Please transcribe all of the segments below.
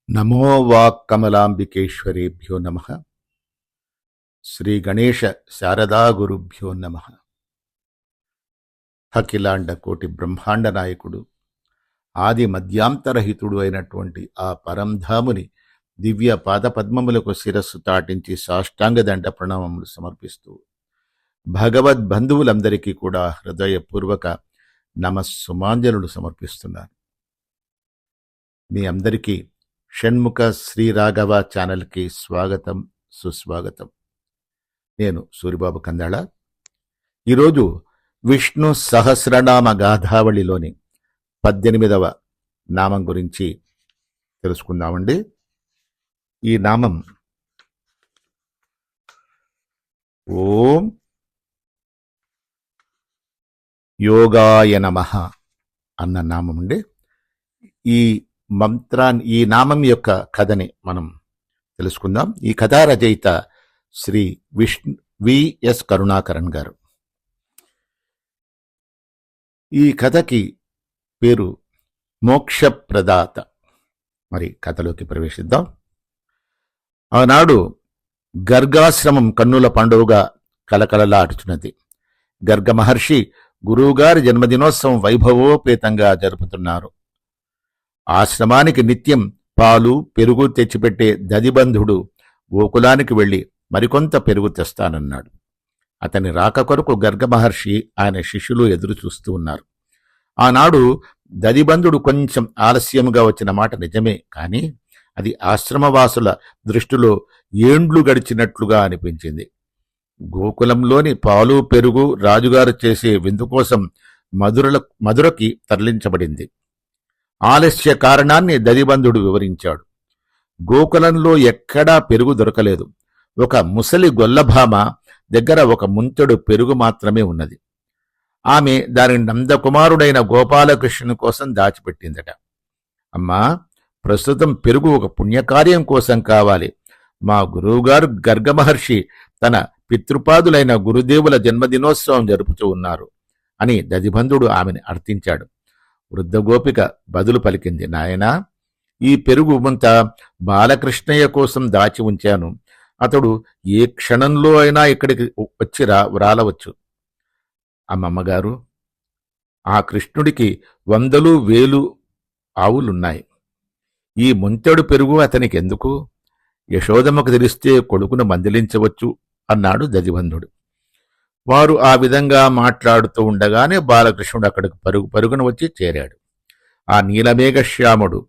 నమో వాక్కమలాంబికేశ్వరేభ్యో నమ. శ్రీ గణేశ శారదా గురుభ్యో నమ. అఖిలాండ కోటి బ్రహ్మాండ నాయకుడు, ఆది మధ్యాంతరహితుడు అయినటువంటి ఆ పరంధాముని దివ్య పాదపద్మములకు శిరస్సు తాటించి సాష్టాంగ దండ ప్రణామములు సమర్పిస్తూ భగవద్బంధువులందరికీ కూడా హృదయపూర్వక నమస్సుమాంజలులు సమర్పిస్తున్నాను. మీ అందరికీ షణ్ముఖ శ్రీరాఘవ ఛానల్కి స్వాగతం, సుస్వాగతం. నేను సూరిబాబు కందాళ. ఈరోజు విష్ణు సహస్రనామ గాథావళిలోని 18వ నామం గురించి తెలుసుకుందామండి. ఈ నామం ఓం యోగాయ నమః అన్న నామం అండి. ఈ నామం యొక్క కథని మనం తెలుసుకుందాం. ఈ కథా రచయిత శ్రీ విఎస్ కరుణాకరన్ గారు. ఈ కథకి పేరు మోక్షప్రదాత. మరి కథలోకి ప్రవేశిద్దాం. ఆనాడు గర్గాశ్రమం కన్నుల పండుగగా కలకలలాడుచున్నది. గర్గ మహర్షి గురువుగారి జన్మదినోత్సవం వైభవోపేతంగా జరుపుతున్నారు. ఆశ్రమానికి నిత్యం పాలు పెరుగు తెచ్చిపెట్టే దదిబంధుడు గోకులానికి వెళ్లి మరికొంత పెరుగు తెస్తానన్నాడు. అతని రాక కొరకు గర్గ మహర్షి ఆయన శిష్యులు ఎదురు చూస్తూ ఉన్నారు. ఆనాడు దదిబంధుడు కొంచెం ఆలస్యంగా వచ్చిన మాట నిజమే, కాని అది ఆశ్రమవాసుల దృష్టిలో ఏండ్లు గడిచినట్లుగా అనిపించింది. గోకులంలోని పాలు పెరుగు రాజుగారు చేసే విందు కోసం మధురకి తరలించబడింది. ఆలస్య కారణాన్ని దదిబంధుడు వివరించాడు. గోకులంలో ఎక్కడా పెరుగు దొరకలేదు. ఒక ముసలి గొల్లభామ దగ్గర ఒక ముంచెడు పెరుగు మాత్రమే ఉన్నది. ఆమె దాని నందకుమారుడైన గోపాలకృష్ణుని కోసం దాచిపెట్టిందట. అమ్మా, ప్రస్తుతం పెరుగు ఒక పుణ్యకార్యం కోసం కావాలి. మా గురువుగారు గర్గమహర్షి తన పితృపాదులైన గురుదేవుల జన్మదినోత్సవం జరుపుతూ ఉన్నారు అని దదిబంధుడు ఆమెను అర్థించాడు. వృద్ధగోపిక బదులు పలికింది, నాయనా, ఈ పెరుగు ముంత బాలకృష్ణయ్య కోసం దాచి ఉంచాను. అతడు ఏ క్షణంలో అయినా ఇక్కడికి వచ్చి రాలవచ్చు. అమ్మమ్మగారు, ఆ కృష్ణుడికి 100,000 ఆవులున్నాయి. ఈ ముంతెడు పెరుగు అతనికి ఎందుకు? యశోదమ్మకు తెలిస్తే కొడుకును మందలించవచ్చు అన్నాడు దదిబంధుడు. వారు ఆ విధంగా మాట్లాడుతూ ఉండగానే బాలకృష్ణుడు అక్కడికి పరుగున వచ్చి చేరాడు. ఆ నీలమేఘశ్యాముడు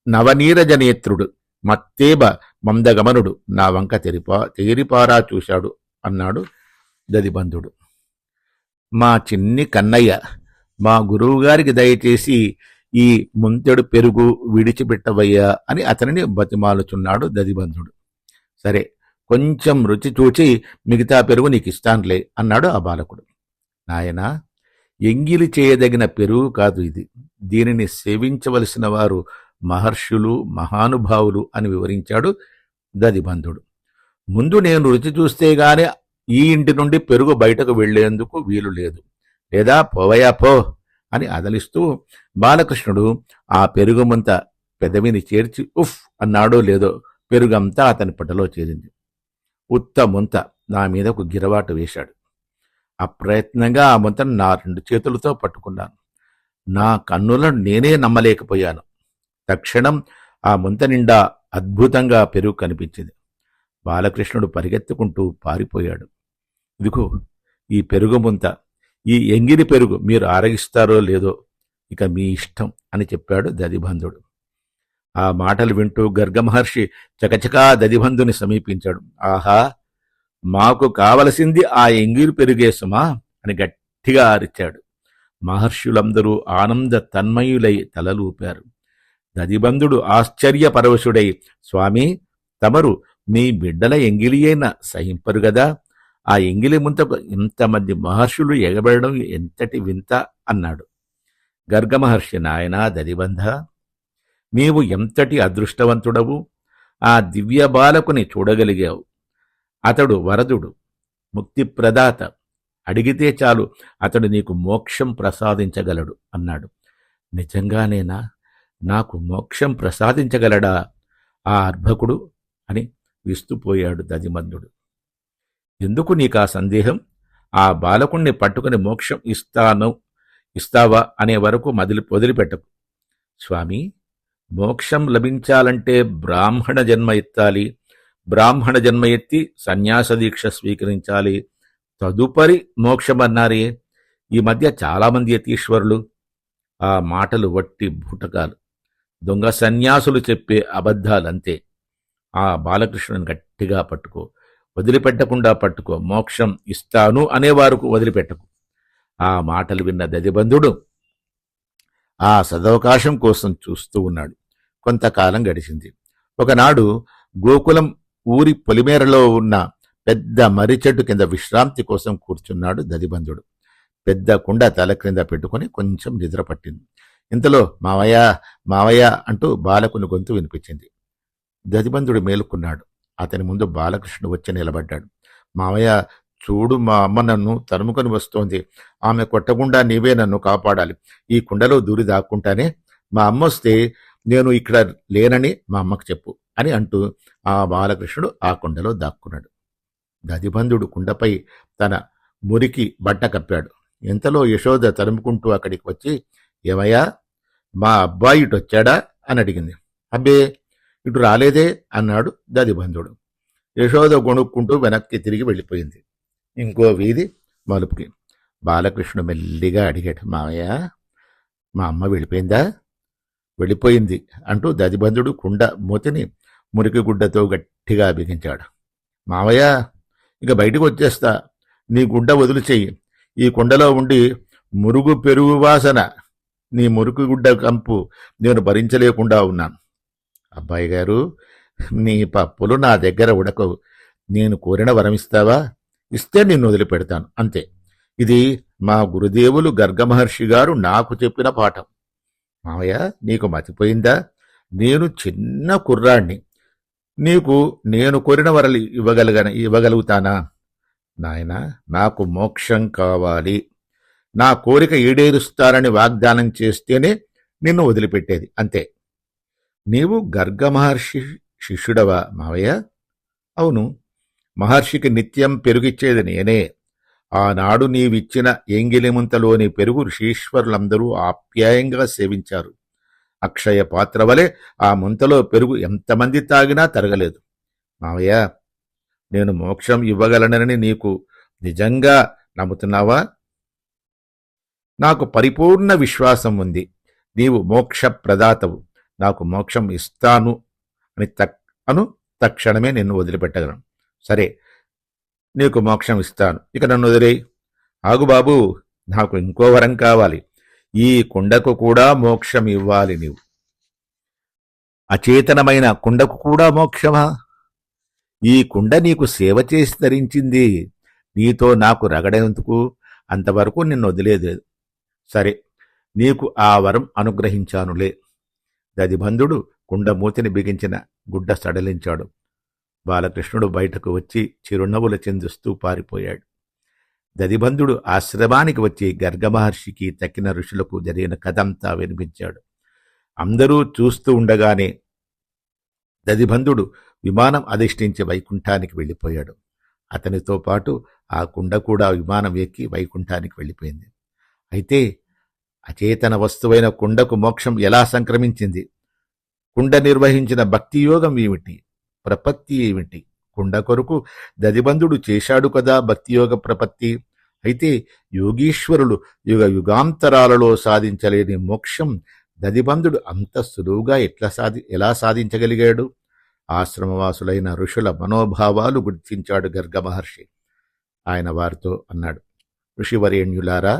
నవనీరజనేత్రుడు మత్తేబ మందగమనుడు నా వంక తేరిపారా చూశాడు అన్నాడు దదిబంధుడు. మా చిన్ని కన్నయ్య, మా గురువుగారికి దయచేసి ఈ ముంతెడు పెరుగు విడిచిపెట్టవయ్యా అని అతనిని బతిమాలుచున్నాడు దదిబంధుడు. సరే, కొంచెం రుచి చూచి మిగతా పెరుగు నీకు ఇస్తానులే అన్నాడు ఆ బాలకుడు. నాయనా, ఎంగిలి చేయదగిన పెరుగు కాదు ఇది. దీనిని సేవించవలసిన వారు మహర్షులు, మహానుభావులు అని వివరించాడు దదిబంధుడు. ముందు నేను రుచి చూస్తేగానే ఈ ఇంటి నుండి పెరుగు బయటకు వెళ్లేందుకు వీలు లేదు, లేదా పోవయా పో అని అదలిస్తూ బాలకృష్ణుడు ఆ పెరుగు ముంత పెదవిని చేర్చి ఉఫ్ అన్నాడో లేదో పెరుగంతా అతని పొట్టలో చేరింది. ఉత్త ముంత నా మీదకు గిరవాటు వేశాడు. అప్రయత్నంగా ఆ ముంతను నా 2 చేతులతో పట్టుకున్నాను. నా కన్నులను నేనే నమ్మలేకపోయాను. తక్షణం ఆ ముంత నిండా అద్భుతంగా పెరుగు కనిపించింది. బాలకృష్ణుడు పరిగెత్తుకుంటూ పారిపోయాడు. ఇదిగో ఈ పెరుగు ముంత, ఈ ఎంగిలి పెరుగు మీరు ఆరగిస్తారో లేదో ఇక మీ ఇష్టం అని చెప్పాడు దదిబంధుడు. ఆ మాటలు వింటూ గర్గమహర్షి చకచకా దదిబంధుని సమీపించాడు. ఆహా, మాకు కావలసింది ఆ ఎంగిలి పెరుగే సుమా అని గట్టిగా అరిచాడు. మహర్షులందరూ ఆనంద తన్మయులై తలలూపారు. దదిబంధుడు ఆశ్చర్యపరవశుడై, స్వామి, తమరు మీ బిడ్డల ఎంగిలియైన సహింపరు గదా, ఆ ఎంగిలి ముంతకు ఇంతమంది మహర్షులు ఎగబడడం ఎంతటి వింత అన్నాడు. గర్గమహర్షి, నాయనా దదిబంధ, నీవు ఎంతటి అదృష్టవంతుడవు. ఆ దివ్య బాలకుని చూడగలిగావు. అతడు వరదుడు, ముక్తిప్రదాత. అడిగితే చాలు అతడు నీకు మోక్షం ప్రసాదించగలడు అన్నాడు. నిజంగానేనా? నాకు మోక్షం ప్రసాదించగలడా ఆ అర్భకుడు అని విస్తుపోయాడు దదిమందుడు. ఎందుకు నీకా సందేహం? ఆ బాలకుణ్ణి పట్టుకుని మోక్షం ఇస్తావా అనే వరకు వదిలిపెట్టకు. స్వామి, మోక్షం లభించాలంటే బ్రాహ్మణ జన్మ ఎత్తాలి. బ్రాహ్మణ జన్మ ఎత్తి సన్యాస దీక్ష స్వీకరించాలి. తదుపరి మోక్షమన్నారే. ఈ మధ్య చాలామంది యతీశ్వరులు ఆ మాటలు వట్టి బూటకాలు, దొంగ సన్యాసులు చెప్పే అబద్ధాలంతే. ఆ బాలకృష్ణుని గట్టిగా పట్టుకో, వదిలిపెట్టకుండా పట్టుకో. మోక్షం ఇస్తాను అనేవారుకు వదిలిపెట్టకు. ఆ మాటలు విన్న దదిబంధుడు ఆ సదవకాశం కోసం చూస్తూ ఉన్నాడు. కొంతకాలం గడిచింది. ఒకనాడు గోకులం ఊరి పొలిమేరలో ఉన్న పెద్ద మర్రి చెట్టు కింద విశ్రాంతి కోసం కూర్చున్నాడు దదిబంధుడు. పెద్ద కుండ తల క్రింద పెట్టుకుని కొంచెం నిద్ర పట్టింది. ఇంతలో మావయ్య మావయ్య అంటూ బాలకుని గొంతు వినిపించింది. దదిబంధుడు మేలుకున్నాడు. అతని ముందు బాలకృష్ణుడు వచ్చి నిలబడ్డాడు. మావయ్య, చూడు, మా అమ్మ నన్ను తరుముకొని వస్తోంది. ఆమె కొట్టకుండా నీవే నన్ను కాపాడాలి. ఈ కుండలో దూరి దాక్కుంటానే. మా అమ్మ వస్తే నేను ఇక్కడ లేనని మా అమ్మకు చెప్పు అని అంటూ ఆ బాలకృష్ణుడు ఆ కుండలో దాక్కున్నాడు. దదిబంధుడు కుండపై తన మురికి బట్ట కప్పాడు. ఇంతలో యశోద తరుముకుంటూ అక్కడికి వచ్చి, ఏమయ్యా, మా అబ్బాయి ఇటొచ్చాడా అని అడిగింది. అబ్బే, ఇటు రాలేదే అన్నాడు దదిబంధుడు. యశోద గొణుక్కుంటూ వెనక్కి తిరిగి వెళ్ళిపోయింది. ఇంకో వీధి మలుపుకి బాలకృష్ణుడు మెల్లిగా అడిగాడు, మావయ్య, మా అమ్మ వెళ్ళిపోయిందా? వెళ్ళిపోయింది అంటూ దదిబంధుడు కుండ మూతిని మురికి గుడ్డతో గట్టిగా బిగించాడు. మావయ్య, ఇక బయటకు వచ్చేస్తా. నీ గుడ్డ వదిలి చెయ్యి. ఈ కుండలో ఉండి మురుగు పెరుగు వాసన, నీ మురికి గుడ్డ కంపు నేను భరించలేకుండా ఉన్నాను. అబ్బాయి గారు, నీ పప్పులు నా దగ్గర ఉడకవు. నేను కోరిన వరమిస్తావా? ఇస్తే నిన్ను వదిలిపెడతాను, అంతే. ఇది మా గురుదేవులు గర్గమహర్షి గారు నాకు చెప్పిన పాఠం. మావయ్య, నీకు మతిపోయిందా? నేను చిన్న కుర్రాణ్ణి. నీకు నేను కోరిన వరలు ఇవ్వగలుగుతానా? నాయనా, నాకు మోక్షం కావాలి. నా కోరిక ఈడేరుస్తారని వాగ్దానం చేస్తేనే నిన్ను వదిలిపెట్టేది, అంతే. నీవు గర్గమహర్షి శిష్యుడవా మావయ్య? అవును. మహర్షికి నిత్యం పెరుగిచ్చేది నేనే. ఆనాడు నీవిచ్చిన ఎంగిలిముంతలోని పెరుగు ఋషీశ్వరులందరూ ఆప్యాయంగా సేవించారు. అక్షయ పాత్ర వలె ఆ ముంతలో పెరుగు ఎంతమంది తాగినా తరగలేదు. మావయ్య, నేను మోక్షం ఇవ్వగలనని నీకు నిజంగా నమ్ముతున్నావా? నాకు పరిపూర్ణ విశ్వాసం ఉంది. నీవు మోక్ష ప్రదాతవు. నాకు మోక్షం ఇస్తాను అని తక్షణమే నిన్ను వదిలిపెట్టగలను. సరే, నీకు మోక్షం ఇస్తాను. ఇక నన్ను వదిలేయి. ఆగు బాబు, నాకు ఇంకో వరం కావాలి. ఈ కుండకు కూడా మోక్షం ఇవ్వాలి నీవు. అచేతనమైన కుండకు కూడా మోక్షమా? ఈ కుండ నీకు సేవ చేసి ధరించింది. నీతో నాకు రగడేందుకు? అంతవరకు నిన్ను వదిలేదు. సరే, నీకు ఆ వరం అనుగ్రహించానులే. దదిబంధుడు కుండ మూతిని బిగించిన గుడ్డ సడలించాడు. బాలకృష్ణుడు బయటకు వచ్చి చిరునవ్వులు చెందుస్తూ పారిపోయాడు. దదిబంధుడు ఆశ్రమానికి వచ్చి గర్గమహర్షికి తక్కిన ఋషులకు జరిగిన కథంతా వినిపించాడు. అందరూ చూస్తూ ఉండగానే దదిబంధుడు విమానం అధిష్ఠించి వైకుంఠానికి వెళ్ళిపోయాడు. అతనితో పాటు ఆ కుండ కూడా విమానం ఎక్కి వైకుంఠానికి వెళ్ళిపోయింది. అయితే అచేతన వస్తువైన కుండకు మోక్షం ఎలా సంక్రమించింది? కుండ నిర్వహించిన భక్తియోగం ఏమిటి? ప్రపత్తి ఏమిటి? కుండ కొరకు దదిబంధుడు చేశాడు కదా భక్తియోగ ప్రపత్తి. అయితే యోగీశ్వరులు యుగ యుగాంతరాలలో సాధించలేని మోక్షం దదిబంధుడు అంత సులువుగా ఎలా సాధించగలిగాడు? ఆశ్రమవాసులైన ఋషుల మనోభావాలు గుర్తించాడు గర్గమహర్షి. ఆయన వారితో అన్నాడు, ఋషివరేణ్యులారా,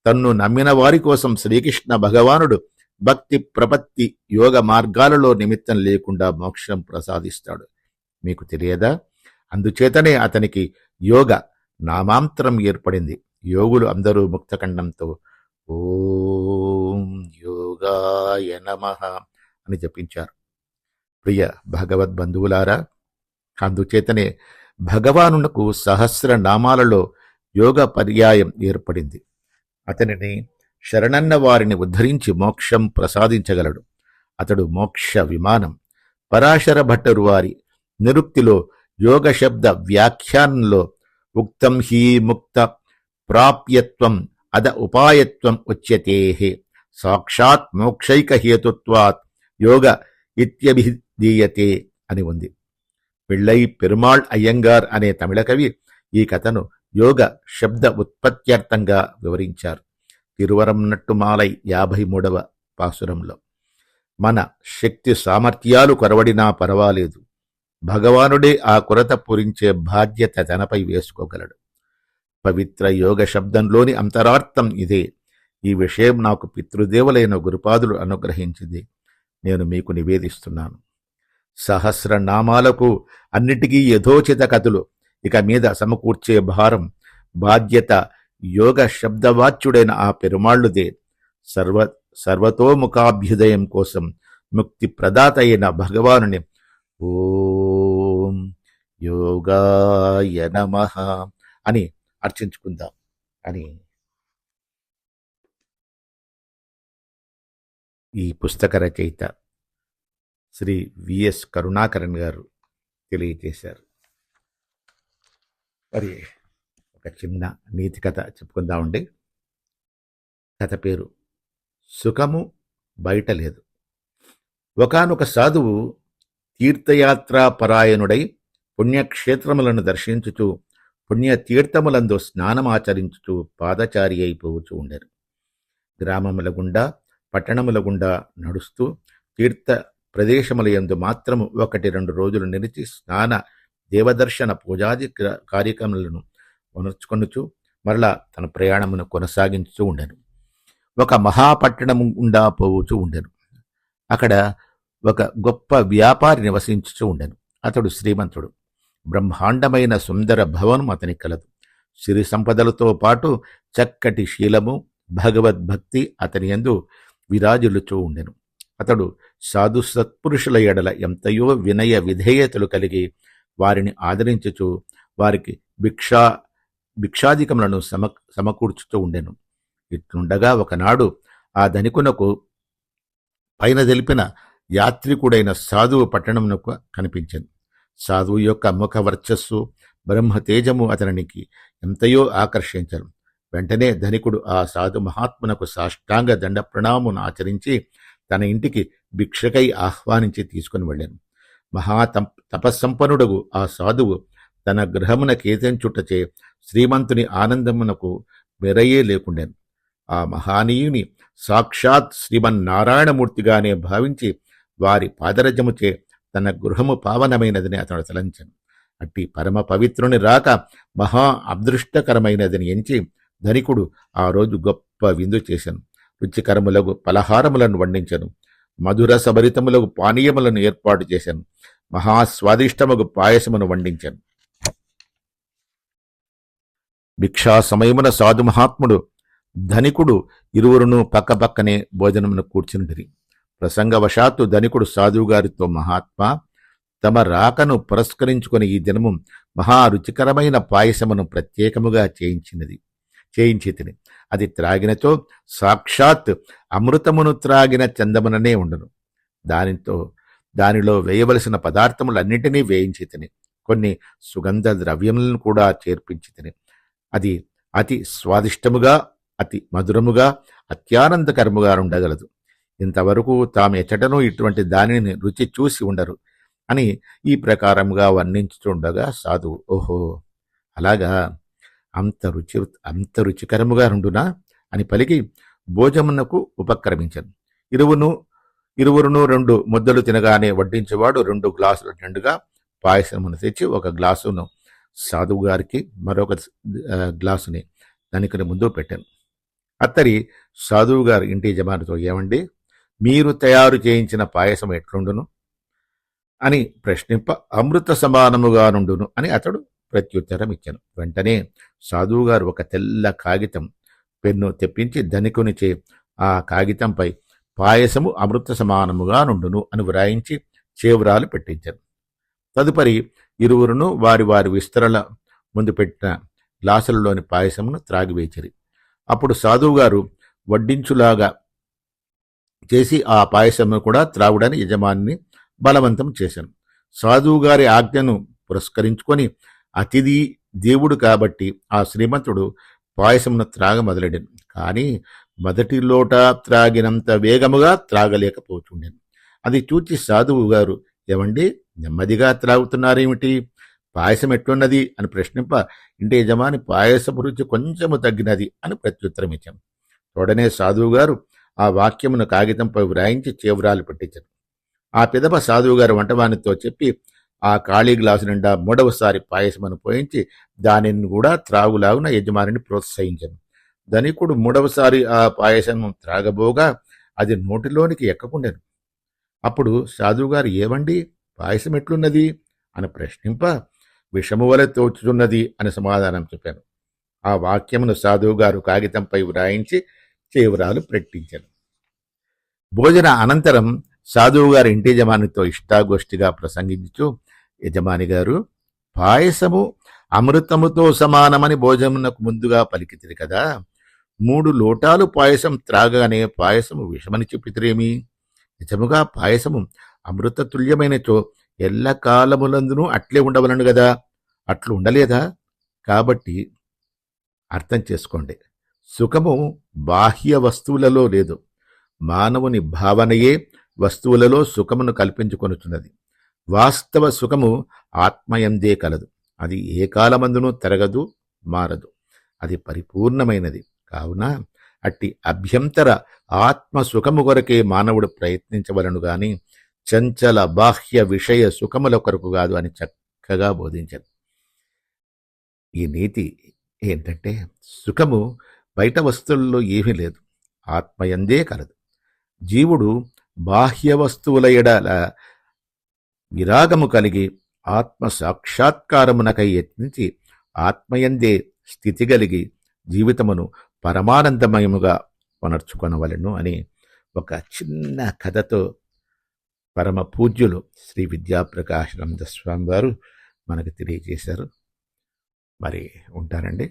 తన్ను నమ్మిన వారి కోసం శ్రీకృష్ణ భగవానుడు భక్తి ప్రపత్తి యోగ మార్గాలలో నిమిత్తం లేకుండా మోక్షం ప్రసాదిస్తాడు. మీకు తెలియదా? అందుచేతనే అతనికి యోగ నామాంతరం ఏర్పడింది. యోగులు అందరూ ముక్తకంఠంతో ఓం యోగాయ నమః అని జపించారు. ప్రియ భగవద్బంధువులారా, అందుచేతనే భగవానునకు సహస్ర నామాలలో యోగ పర్యాయం ఏర్పడింది. అతనిని శరణన్న వారిని ఉద్ధరించి మోక్షం ప్రసాదించగలడు. అతడు మోక్ష విమానం. పరాశర భట్టరు వారి నిరుక్తిలో యోగ శబ్ద వ్యాఖ్యానంలో ఉక్తం హీ ముక్త ప్రాప్యత్వం అద ఉపాయత్వం ఉచ్యతే సాక్షాత్ మోక్షైక హేతుత్వాత్ యోగ ఇత్యభిధీయతే అని ఉంది. పిళ్ళై పెరుమాళ్ అయ్యంగార్ అనే తమిళ కవి ఈ కథను యోగ శబ్ద ఉత్పత్త్యర్థంగా వివరించారు. తిరువరంనట్టుమాలై 53వ పాసురంలో. మన శక్తి సామర్థ్యాలు కొరవడినా పర్వాలేదు, భగవానుడే ఆ కొరత పూరించే బాధ్యత తనపై వేసుకోగలడు. పవిత్ర యోగ శబ్దంలోని అంతరార్థం ఇదే. ఈ విషయం నాకు పితృదేవులైన గురుపాదులు అనుగ్రహించింది. నేను మీకు నివేదిస్తున్నాను. సహస్రనామాలకు అన్నిటికీ యథోచిత కథలు ఇక మీద సమకూర్చే భారం, బాధ్యత యోగ శబ్దవాచ్యుడైన ఆ పెరుమాళ్లుదే. సర్వతోముఖాభ్యుదయం కోసం ముక్తి ప్రదాత అయిన భగవానుని ఓం యోగాయ నమః అని అర్చించుకుందాం అని ఈ పుస్తక రచయిత శ్రీ విఎస్ కరుణాకరన్ గారు తెలియజేశారు. మరి ఒక చిన్న నీతి కథ చెప్పుకుందామండి. కథ పేరు సుఖము బయట లేదు. ఒకానొక సాధువు తీర్థయాత్రాపరాయణుడై పుణ్యక్షేత్రములను దర్శించుచు పుణ్యతీర్థములందు స్నానమాచరించుచు పాదచారి అయిపోవచ్చు ఉండెను. గ్రామముల గుండా పట్టణముల గుండా నడుస్తూ తీర్థ ప్రదేశముల యందు మాత్రము 1-2 రోజులు నిలిచి స్నాన దేవదర్శన పూజాది కార్యక్రమాలను వనర్చుకొనుచు మరలా తన ప్రయాణమును కొనసాగించుతూ ఉండెను. ఒక మహాపట్టణము గుండా పోవచ్చు ఉండెను. అక్కడ ఒక గొప్ప వ్యాపారి నివసించుతూ ఉండెను. అతడు శ్రీమంతుడు. బ్రహ్మాండమైన సుందర భవనం అతని కలదు. సిరి సంపదలతో పాటు చక్కటి శీలము, భగవద్భక్తి అతని యందు విరాజిల్లుచూ ఉండెను. అతడు సాధు సత్పురుషుల ఎడల ఎంతయో వినయ విధేయతలు కలిగి వారిని ఆదరించుచు వారికి భిక్షాధికములను సమకూర్చుతూ ఉండెను. ఇట్లుండగా ఒకనాడు ఆ ధనికునకు పైన తెలిపిన యాత్రికుడైన సాధువు పట్టణమునకు కనిపించెను. సాధువు యొక్క ముఖ వర్చస్సు, బ్రహ్మ తేజము అతనికి ఎంతయో ఆకర్షించను. వెంటనే ధనికుడు ఆ సాధు మహాత్మునకు సాష్టాంగ దండ ప్రణామమును ఆచరించి తన ఇంటికి భిక్షకై ఆహ్వానించి తీసుకుని వెళ్ళాను. తపస్సంపన్నుడగు ఆ సాధువు తన గృహమున కేతించుటచే శ్రీమంతుని ఆనందమునకు మెరయే లేకుండాను. ఆ మహానీయుని సాక్షాత్ శ్రీమన్నారాయణమూర్తిగానే భావించి వారి పాదరజముచే తన గృహము పావనమైనదని అతడు తలంచెను. అట్టి పరమ పవిత్రుని రాక మహా అదృష్టకరమైనదని ఎంచి ధనికుడు ఆ రోజు గొప్ప విందు చేశాను. రుచికరములకు పలహారములను వండించను. మధుర సభరితములకు పానీయములను ఏర్పాటు చేశాను. మహాస్వాదిష్టముకు పాయసమును వండించాను. భిక్షా సమయమున సాధు మహాత్ముడు ధనికుడు ఇరువురును పక్కపక్కనే భోజనమును కూర్చుండిరి. ప్రసంగవశాత్తు ధనికుడు సాధువుగారితో, మహాత్మా, తమ రాకను పురస్కరించుకుని ఈ దినము మహా రుచికరమైన పాయసమును ప్రత్యేకముగా చేయించితిని. అది త్రాగినతో సాక్షాత్ అమృతమును త్రాగిన చందముననే ఉండను. దానిలో వేయవలసిన పదార్థములన్నింటినీ వేయించితిని. కొన్ని సుగంధ ద్రవ్యములను కూడా చేర్పించితిని. అది అతి స్వాదిష్టముగా, అతి మధురముగా, అత్యానందకరముగా ఉండగలదు. ఇంతవరకు తాము ఎచ్చటనూ ఇటువంటి దానిని రుచి చూసి ఉండరు అని ఈ ప్రకారముగా వర్ణించుతుండగా సాధువు, ఓహో అలాగా, అంత రుచికరముగా ఉండునా అని పలికి భోజనమునకు ఉపక్రమించను. ఇరువురును 2 ముద్దలు తినగానే వడ్డించేవాడు 2 గ్లాసుల నిండుగా పాయసమును తెచ్చి ఒక గ్లాసును సాధువు గారికి, మరొక గ్లాసుని ధనికుని ముందు పెట్టాను. అత్తరి సాధువు గారు ఇంటి యజమానితో, ఏమండి, మీరు తయారు చేయించిన పాయసం ఎట్లుండును అని ప్రశ్నింప, అమృత సమానముగా నుండును అని అతడు ప్రత్యుత్తరం ఇచ్చాను. వెంటనే సాధువుగారు ఒక తెల్ల కాగితం, పెన్ను తెప్పించి ధనికునిచే ఆ కాగితంపై పాయసము అమృత సమానముగా నుండును అని వ్రాయించి చేవ్రాలు పెట్టించాను. తదుపరి ఇరువురును వారి వారి విస్తరణ ముందు పెట్టిన గ్లాసులలోని పాయసమును త్రాగివేచిరి. అప్పుడు సాధువుగారు వడ్డించులాగా చేసి ఆ పాయసంను కూడా త్రాగుడని యజమానిని బలవంతం చేశాను. సాధువు గారి ఆజ్ఞను పురస్కరించుకొని అతిథి దేవుడు కాబట్టి ఆ శ్రీమంతుడు పాయసమును త్రాగ మొదలెడాను. కానీ మొదటి లోట త్రాగినంత వేగముగా త్రాగలేకపోతుండెను. అది చూచి సాధువు గారు, ఏమండి నెమ్మదిగా త్రాగుతున్నారేమిటి? పాయసం ఎట్లున్నది అని ప్రశ్నింప, ఇంటి యజమాని పాయసపు రుచి కొంచెము తగ్గినది అని ప్రత్యుత్తరం ఇచ్చాను. తోడనే సాధువు గారు ఆ వాక్యమును కాగితంపై వ్రాయించి చేవ్రాలు పెట్టించారు. ఆ పిదప సాధువు గారు వంటవానితో చెప్పి ఆ ఖాళీ గ్లాసు నిండా మూడవసారి పాయసమును పోయించి దానిని కూడా త్రాగులాగున యజమానిని ప్రోత్సహించాను. ధనికుడు మూడవసారి ఆ పాయసం త్రాగబోగా అది నోటిలోనికి ఎక్కకుండాను. అప్పుడు సాధువుగారు, ఏవండి పాయసం ఎట్లున్నది అని ప్రశ్నింప, విషము వలె తోచుతున్నది అని సమాధానం చెప్పాను. ఆ వాక్యమును సాధువుగారు కాగితంపై వ్రాయించి చేవరాలు పెట్టించాను. భోజన అనంతరం సాధువుగారు ఇంటి యజమానితో ఇష్టాగోష్ఠిగా ప్రసంగించు, యజమాని గారు, పాయసము అమృతముతో సమానమని భోజనమునకు ముందుగా పలికితిరి కదా, 3 లోటాలు పాయసం త్రాగగానే పాయసము విషమని చెప్పితిరేమి? నిజముగా పాయసము అమృతతుల్యమైనచో ఎల్ల కాలములందునూ అట్లే ఉండవలను గదా, అట్లు ఉండలేదా? కాబట్టి అర్థం చేసుకోండి, సుఖము బాహ్య వస్తువులలో లేదు, మానవుని భావనయే వస్తువులలో సుఖమును కల్పించుకొనుచున్నది. వాస్తవ సుఖము ఆత్మయందే కలదు. అది ఏ కాలమందునూ తరగదు, మారదు. అది పరిపూర్ణమైనది. కావున అట్టి అభ్యంతర ఆత్మ సుఖము కొరకే మానవుడు ప్రయత్నించవలను గాని చంచల బాహ్య విషయ సుఖముల కొరకు కాదు అని చక్కగా బోధించారు. ఈ నీతి ఏంటంటే, సుఖము బయట వస్తువుల్లో ఏమీ లేదు, ఆత్మయందే కలదు. జీవుడు బాహ్య వస్తువుల ఎడల విరాగము కలిగి ఆత్మ సాక్షాత్కారమునకై యత్నించి ఆత్మయందే స్థితి కలిగి జీవితమును పరమానందమయముగా పునర్చుకొనవలెను అని ఒక చిన్న కథతో పరమ పూజ్యులు శ్రీ విద్యాప్రకాశానంద స్వామి వారు మనకు తెలియజేశారు. మరి ఉంటారండి.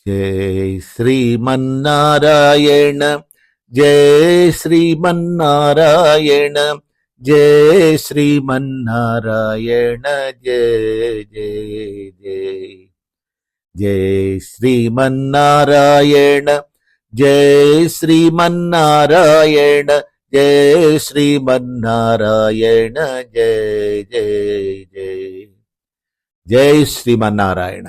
జై శ్రీమన్నారాయణ, జై శ్రీమన్నారాయణ, జై శ్రీమన్నారాయణ, జయ జయ జయ. జై శ్రీమన్నారాయణ, జై శ్రీమన్నారాయణ, జై శ్రీమన్నారాయణ, జయ జయ జయ. జై శ్రీమన్నారాయణ.